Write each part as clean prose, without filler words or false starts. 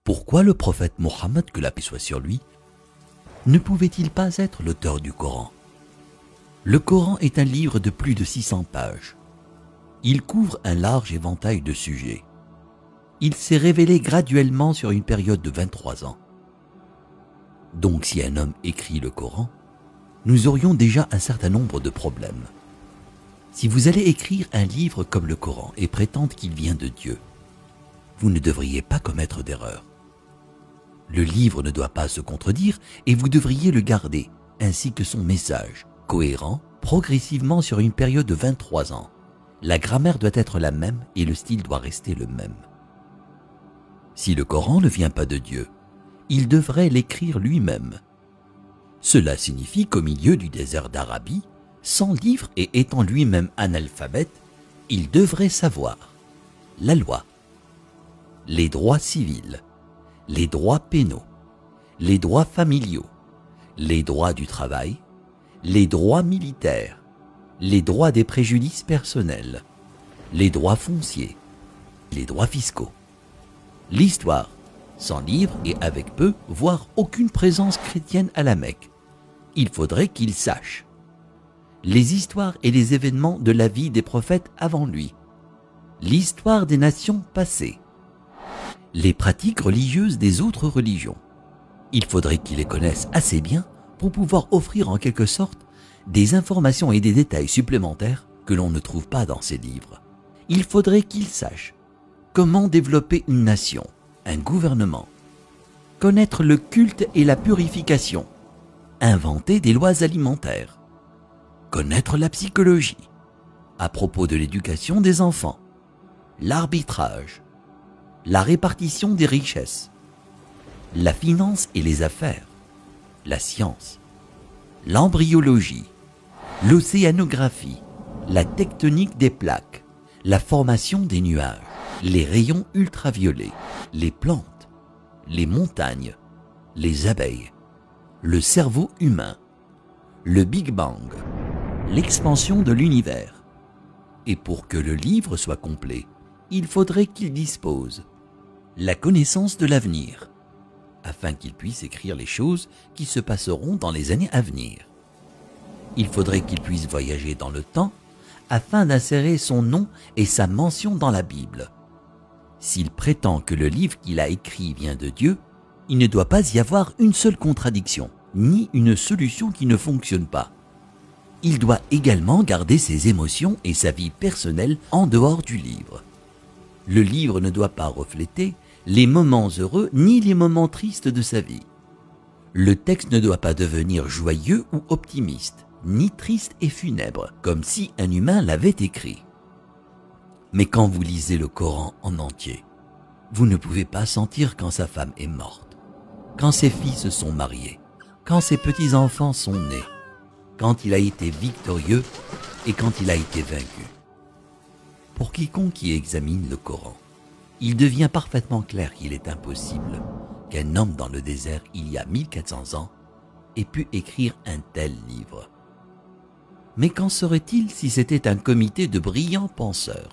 Pourquoi le prophète Mohammed, que la paix soit sur lui, ne pouvait-il pas être l'auteur du Coran? Le Coran est un livre de plus de 600 pages. Il couvre un large éventail de sujets. Il s'est révélé graduellement sur une période de 23 ans. Donc si un homme écrit le Coran, nous aurions déjà un certain nombre de problèmes. Si vous allez écrire un livre comme le Coran et prétendre qu'il vient de Dieu, vous ne devriez pas commettre d'erreur. Le livre ne doit pas se contredire et vous devriez le garder, ainsi que son message, cohérent, progressivement sur une période de 23 ans. La grammaire doit être la même et le style doit rester le même. Si le Coran ne vient pas de Dieu, il devrait l'écrire lui-même. Cela signifie qu'au milieu du désert d'Arabie, sans livre et étant lui-même analphabète, il devrait savoir la loi, les droits civils, les droits pénaux, les droits familiaux, les droits du travail, les droits militaires, les droits des préjudices personnels, les droits fonciers, les droits fiscaux. L'histoire, sans livre et avec peu, voire aucune présence chrétienne à la Mecque. Il faudrait qu'il sache les histoires et les événements de la vie des prophètes avant lui, l'histoire des nations passées, les pratiques religieuses des autres religions. Il faudrait qu'il les connaisse assez bien pour pouvoir offrir en quelque sorte des informations et des détails supplémentaires que l'on ne trouve pas dans ces livres. Il faudrait qu'il sache comment développer une nation, un gouvernement, connaître le culte et la purification, inventer des lois alimentaires, connaître la psychologie, à propos de l'éducation des enfants, l'arbitrage, la répartition des richesses, la finance et les affaires, la science, l'embryologie, l'océanographie, la tectonique des plaques, la formation des nuages, les rayons ultraviolets, les plantes, les montagnes, les abeilles, le cerveau humain, le Big Bang, l'expansion de l'univers. Et pour que le livre soit complet, il faudrait qu'il dispose la connaissance de l'avenir, afin qu'il puisse écrire les choses qui se passeront dans les années à venir. Il faudrait qu'il puisse voyager dans le temps, afin d'insérer son nom et sa mention dans la Bible. S'il prétend que le livre qu'il a écrit vient de Dieu, il ne doit pas y avoir une seule contradiction, ni une solution qui ne fonctionne pas. Il doit également garder ses émotions et sa vie personnelle en dehors du livre. Le livre ne doit pas refléter les moments heureux ni les moments tristes de sa vie. Le texte ne doit pas devenir joyeux ou optimiste, ni triste et funèbre, comme si un humain l'avait écrit. Mais quand vous lisez le Coran en entier, vous ne pouvez pas sentir quand sa femme est morte, quand ses filles se sont mariées, quand ses petits-enfants sont nés, quand il a été victorieux et quand il a été vaincu. Pour quiconque qui examine le Coran, il devient parfaitement clair qu'il est impossible qu'un homme dans le désert il y a 1400 ans ait pu écrire un tel livre. Mais qu'en serait-il si c'était un comité de brillants penseurs,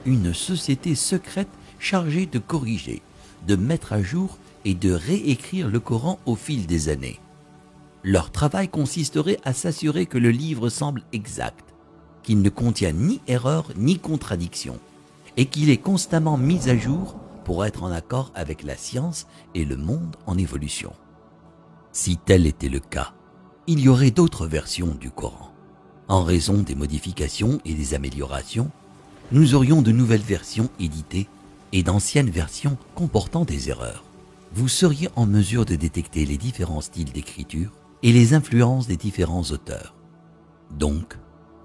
une société secrète chargée de corriger, de mettre à jour et de réécrire le Coran au fil des années? Leur travail consisterait à s'assurer que le livre semble exact, qu'il ne contient ni erreur ni contradiction, et qu'il est constamment mis à jour pour être en accord avec la science et le monde en évolution. Si tel était le cas, il y aurait d'autres versions du Coran. En raison des modifications et des améliorations, nous aurions de nouvelles versions éditées et d'anciennes versions comportant des erreurs. Vous seriez en mesure de détecter les différents styles d'écriture et les influences des différents auteurs. Donc,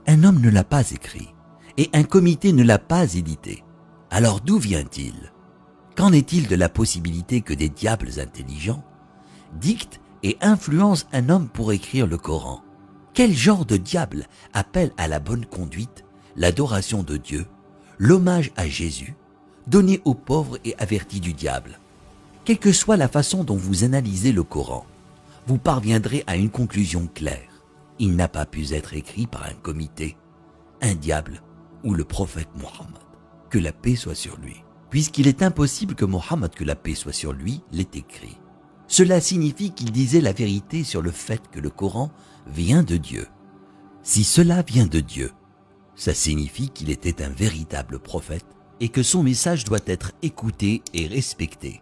un homme ne l'a pas écrit et un comité ne l'a pas édité. Alors d'où vient-il? Qu'en est-il de la possibilité que des diables intelligents dictent et influencent un homme pour écrire le Coran? Quel genre de diable appelle à la bonne conduite, l'adoration de Dieu, l'hommage à Jésus, donné aux pauvres et averti du diable? Quelle que soit la façon dont vous analysez le Coran, vous parviendrez à une conclusion claire. Il n'a pas pu être écrit par un comité, un diable ou le prophète Mohammed, que la paix soit sur lui. puisqu'il est impossible que Mohammed, que la paix soit sur lui, l'ait écrit. Cela signifie qu'il disait la vérité sur le fait que le Coran vient de Dieu. Si cela vient de Dieu, ça signifie qu'il était un véritable prophète et que son message doit être écouté et respecté.